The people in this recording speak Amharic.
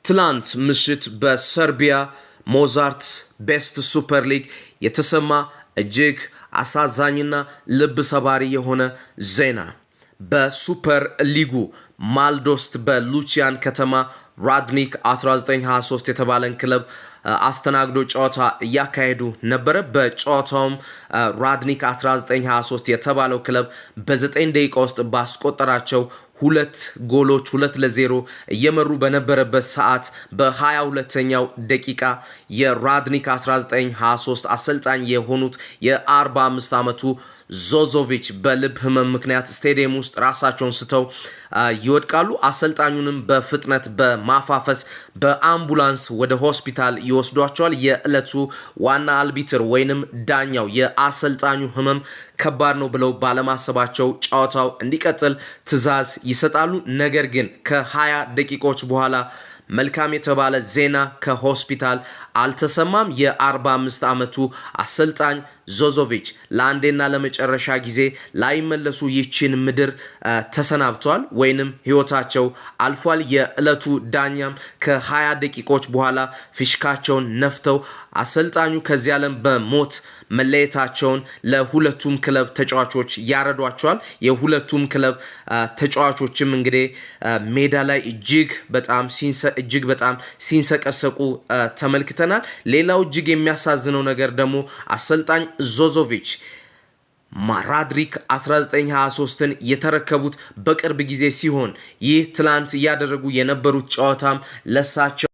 ትላንት ምሽት በሰርቢያ ሞዛርት ቤስት ሱፐር ሊግ የተሰማ እጅግ አሳዛኝና ልብ ሰባሪ የሆነ ዜና በሱፐር ሊጉ ማልዶስት በሉቺያን ከተማ ራድኒክ 1923 የተባለን ክለብ አስተናግዶ ጨዋታ ያካሄዱ ነበር። በጨዋታውም ራድኒክ 1923 የተባለው ክለብ በ9 ደቂቃ ውስጥ ባስቆጠራቸው ሁለት ጎሎች 2-0 እየመሩ በነበረበት ሰዓት በ22ኛው ደቂቃ የራድኒክ 1923 አሰልጣኝ የሆኑት የ45 ዓመቱ ዞዞቪች በልብ ህመም ምክንያት ስቴዲየም ውስጥ ራሳቸውን ስተው ይወድቃሉ። አሰልጣኙንም በፍጥነት በማፋፈስ በአምቡላንስ ወደ ሆስፒታል ይወስዷቸዋል። የዕለቱ ዋና አልቢትር ወይንም ዳኛው የአሰልጣኙ ህመም ከባድ ነው ብለው ባለማሰባቸው ጨዋታው እንዲቀጥል ትዕዛዝ ይሰጣሉ። ነገር ግን ከ20 ደቂቃዎች በኋላ መልካም የተባለ ዜና ከሆስፒታል አልተሰማም። የ45 ዓመቱ አሰልጣኝ ዞዞቪች ለአንዴና ለመጨረሻ ጊዜ ላይመለሱ ይችን ምድር ተሰናብተዋል ወይንም ህይወታቸው አልፏል። የዕለቱ ዳኛም ከ20 ደቂቃዎች በኋላ ፊሽካቸውን ነፍተው አሰልጣኙ ከዚህ ዓለም በሞት መለየታቸውን ለሁለቱም ክለብ ተጫዋቾች ያረዷቸዋል። የሁለቱም ክለብ ተጫዋቾችም እንግዲህ ሜዳ ላይ እጅግ በጣም ሲንሰቀሰቁ ተመልክተናል። ሌላው እጅግ የሚያሳዝነው ነገር ደግሞ አሰልጣኝ ዞዞቪች ራድኒክ 1923ን የተረከቡት በቅርብ ጊዜ ሲሆን ይህ ትላንት እያደረጉ የነበሩት ጨዋታም ለሳቸው